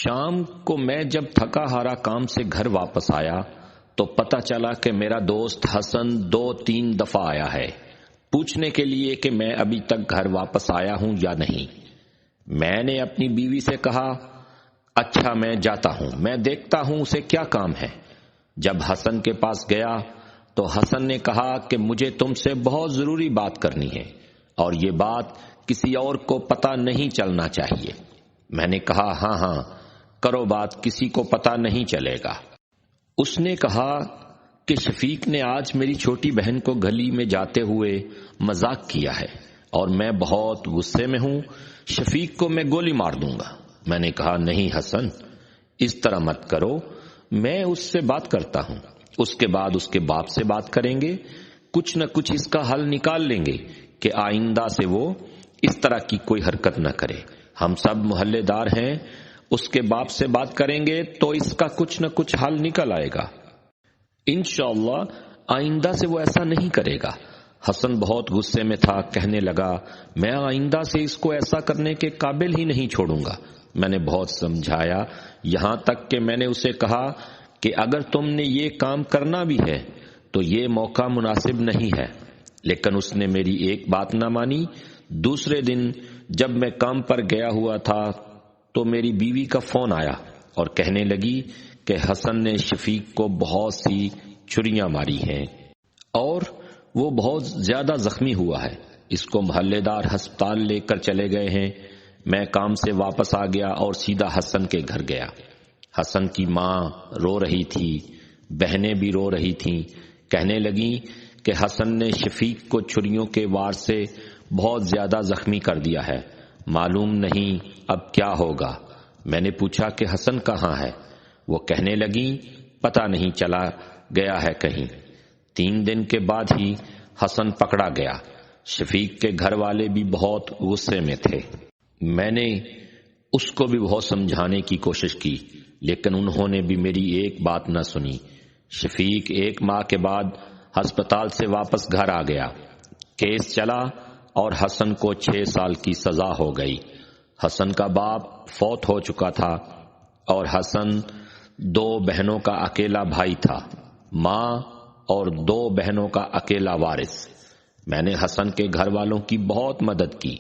شام کو میں جب تھکا ہارا کام سے گھر واپس آیا تو پتہ چلا کہ میرا دوست حسن 2-3 دفعہ آیا ہے پوچھنے کے لیے کہ میں ابھی تک گھر واپس آیا ہوں یا نہیں۔ میں نے اپنی بیوی سے کہا اچھا میں جاتا ہوں، میں دیکھتا ہوں اسے کیا کام ہے۔ جب حسن کے پاس گیا تو حسن نے کہا کہ مجھے تم سے بہت ضروری بات کرنی ہے اور یہ بات کسی اور کو پتہ نہیں چلنا چاہیے۔ میں نے کہا ہاں کرو بات، کسی کو پتہ نہیں چلے گا۔ اس نے کہا کہ شفیق نے آج میری چھوٹی بہن کو گلی میں جاتے ہوئے مذاق کیا ہے اور میں بہت غصے میں ہوں، شفیق کو میں گولی مار دوں گا۔ میں نے کہا نہیں حسن، اس طرح مت کرو، میں اس سے بات کرتا ہوں، اس کے بعد اس کے باپ سے بات کریں گے، کچھ نہ کچھ اس کا حل نکال لیں گے کہ آئندہ سے وہ اس طرح کی کوئی حرکت نہ کرے۔ ہم سب محلے دار ہیں، اس کے باپ سے بات کریں گے تو اس کا کچھ نہ کچھ حل نکل آئے گا، انشاءاللہ آئندہ سے وہ ایسا نہیں کرے گا۔ حسن بہت غصے میں تھا، کہنے لگا میں آئندہ سے اس کو ایسا کرنے کے قابل ہی نہیں چھوڑوں گا۔ میں نے بہت سمجھایا، یہاں تک کہ میں نے اسے کہا کہ اگر تم نے یہ کام کرنا بھی ہے تو یہ موقع مناسب نہیں ہے، لیکن اس نے میری ایک بات نہ مانی۔ دوسرے دن جب میں کام پر گیا ہوا تھا تو میری بیوی کا فون آیا اور کہنے لگی کہ حسن نے شفیق کو بہت سی چھریاں ماری ہیں اور وہ بہت زیادہ زخمی ہوا ہے، اس کو محلے دار ہسپتال لے کر چلے گئے ہیں۔ میں کام سے واپس آ گیا اور سیدھا حسن کے گھر گیا۔ حسن کی ماں رو رہی تھی، بہنیں بھی رو رہی تھیں، کہنے لگیں کہ حسن نے شفیق کو چھریوں کے وار سے بہت زیادہ زخمی کر دیا ہے، معلوم نہیں اب کیا ہوگا۔ میں نے پوچھا کہ حسن کہاں ہے؟ وہ کہنے لگیں پتہ نہیں، چلا گیا ہے کہیں۔ 3 دن کے بعد ہی حسن پکڑا گیا۔ شفیق کے گھر والے بھی بہت غصے میں تھے۔ میں نے اس کو بھی بہت سمجھانے کی کوشش کی لیکن انہوں نے بھی میری ایک بات نہ سنی۔ شفیق 1 ماہ کے بعد ہسپتال سے واپس گھر آ گیا، کیس چلا اور حسن کو 6 سال کی سزا ہو گئی۔ حسن کا باپ فوت ہو چکا تھا اور حسن 2 بہنوں کا اکیلا بھائی تھا، ماں اور 2 بہنوں کا اکیلا وارث۔ میں نے حسن کے گھر والوں کی بہت مدد کی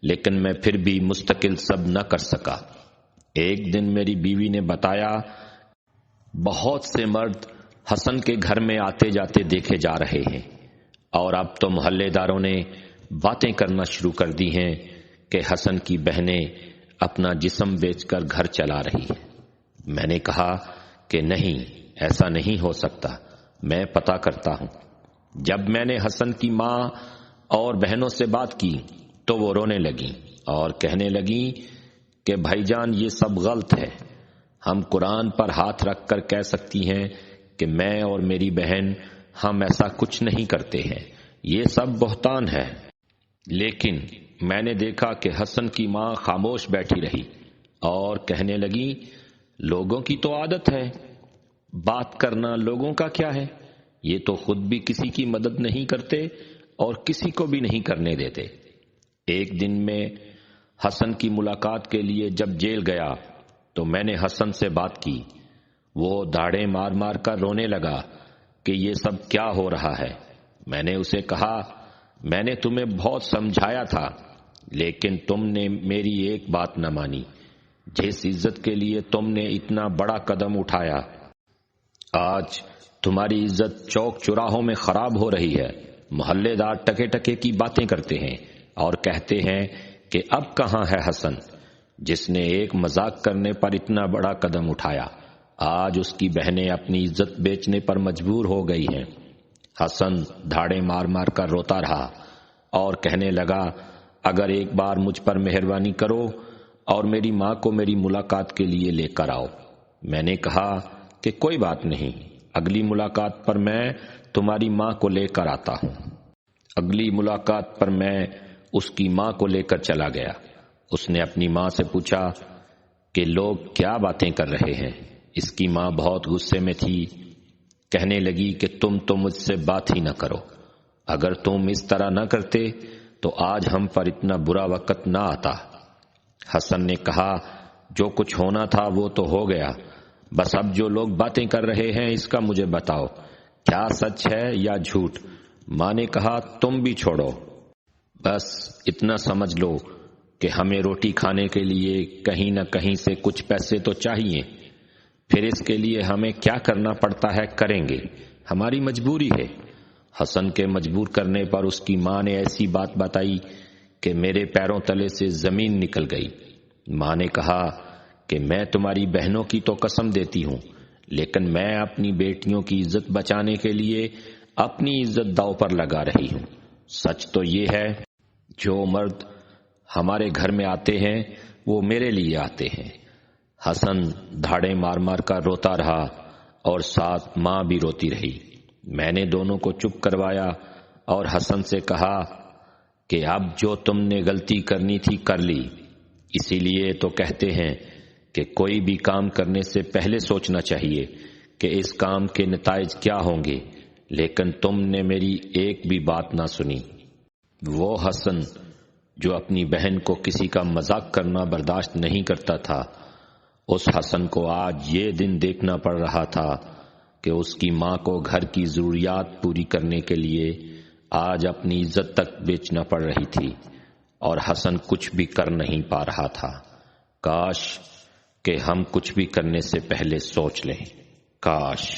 لیکن میں پھر بھی مستقل سب نہ کر سکا۔ ایک دن میری بیوی نے بتایا بہت سے مرد حسن کے گھر میں آتے جاتے دیکھے جا رہے ہیں اور اب تو محلے داروں نے باتیں کرنا شروع کر دی ہیں کہ حسن کی بہنیں اپنا جسم بیچ کر گھر چلا رہی ہیں۔ میں نے کہا کہ نہیں، ایسا نہیں ہو سکتا، میں پتہ کرتا ہوں۔ جب میں نے حسن کی ماں اور بہنوں سے بات کی تو وہ رونے لگیں اور کہنے لگیں کہ بھائی جان یہ سب غلط ہے، ہم قرآن پر ہاتھ رکھ کر کہہ سکتی ہیں کہ میں اور میری بہن ہم ایسا کچھ نہیں کرتے ہیں، یہ سب بہتان ہے۔ لیکن میں نے دیکھا کہ حسن کی ماں خاموش بیٹھی رہی اور کہنے لگی لوگوں کی تو عادت ہے بات کرنا، لوگوں کا کیا ہے، یہ تو خود بھی کسی کی مدد نہیں کرتے اور کسی کو بھی نہیں کرنے دیتے۔ ایک دن میں حسن کی ملاقات کے لیے جب جیل گیا تو میں نے حسن سے بات کی۔ وہ داڑیں مار مار کر رونے لگا کہ یہ سب کیا ہو رہا ہے۔ میں نے اسے کہا میں نے تمہیں بہت سمجھایا تھا لیکن تم نے میری ایک بات نہ مانی، جس عزت کے لیے تم نے اتنا بڑا قدم اٹھایا آج تمہاری عزت چوک چراہوں میں خراب ہو رہی ہے۔ محلے دار ٹکے ٹکے کی باتیں کرتے ہیں اور کہتے ہیں کہ اب کہاں ہے حسن جس نے ایک مذاق کرنے پر اتنا بڑا قدم اٹھایا، آج اس کی بہنیں اپنی عزت بیچنے پر مجبور ہو گئی ہیں۔ حسن دھاڑے مار مار کر روتا رہا اور کہنے لگا اگر ایک بار مجھ پر مہربانی کرو اور میری ماں کو میری ملاقات کے لیے لے کر آؤ۔ میں نے کہا کہ کوئی بات نہیں، اگلی ملاقات پر میں تمہاری ماں کو لے کر آتا ہوں۔ اگلی ملاقات پر میں اس کی ماں کو لے کر چلا گیا۔ اس نے اپنی ماں سے پوچھا کہ لوگ کیا باتیں کر رہے ہیں۔ اس کی ماں بہت غصے میں تھی، کہنے لگی کہ تم تو مجھ سے بات ہی نہ کرو، اگر تم اس طرح نہ کرتے تو آج ہم پر اتنا برا وقت نہ آتا۔ حسن نے کہا جو کچھ ہونا تھا وہ تو ہو گیا، بس اب جو لوگ باتیں کر رہے ہیں اس کا مجھے بتاؤ، کیا سچ ہے یا جھوٹ؟ ماں نے کہا تم بھی چھوڑو، بس اتنا سمجھ لو کہ ہمیں روٹی کھانے کے لیے کہیں نہ کہیں سے کچھ پیسے تو چاہیے، پھر اس کے لیے ہمیں کیا کرنا پڑتا ہے کریں گے، ہماری مجبوری ہے۔ حسن کے مجبور کرنے پر اس کی ماں نے ایسی بات بتائی کہ میرے پیروں تلے سے زمین نکل گئی۔ ماں نے کہا کہ میں تمہاری بہنوں کی تو قسم دیتی ہوں، لیکن میں اپنی بیٹیوں کی عزت بچانے کے لیے اپنی عزت داؤ پر لگا رہی ہوں۔ سچ تو یہ ہے جو مرد ہمارے گھر میں آتے ہیں وہ میرے لیے آتے ہیں۔ حسن دھاڑے مار مار کر روتا رہا اور ساتھ ماں بھی روتی رہی۔ میں نے دونوں کو چپ کروایا اور حسن سے کہا کہ اب جو تم نے غلطی کرنی تھی کر لی، اسی لیے تو کہتے ہیں کہ کوئی بھی کام کرنے سے پہلے سوچنا چاہیے کہ اس کام کے نتائج کیا ہوں گے، لیکن تم نے میری ایک بھی بات نہ سنی۔ وہ حسن جو اپنی بہن کو کسی کا مذاق کرنا برداشت نہیں کرتا تھا، اس حسن کو آج یہ دن دیکھنا پڑ رہا تھا کہ اس کی ماں کو گھر کی ضروریات پوری کرنے کے لیے آج اپنی عزت تک بیچنا پڑ رہی تھی، اور حسن کچھ بھی کر نہیں پا رہا تھا۔ کاش کہ ہم کچھ بھی کرنے سے پہلے سوچ لیں، کاش۔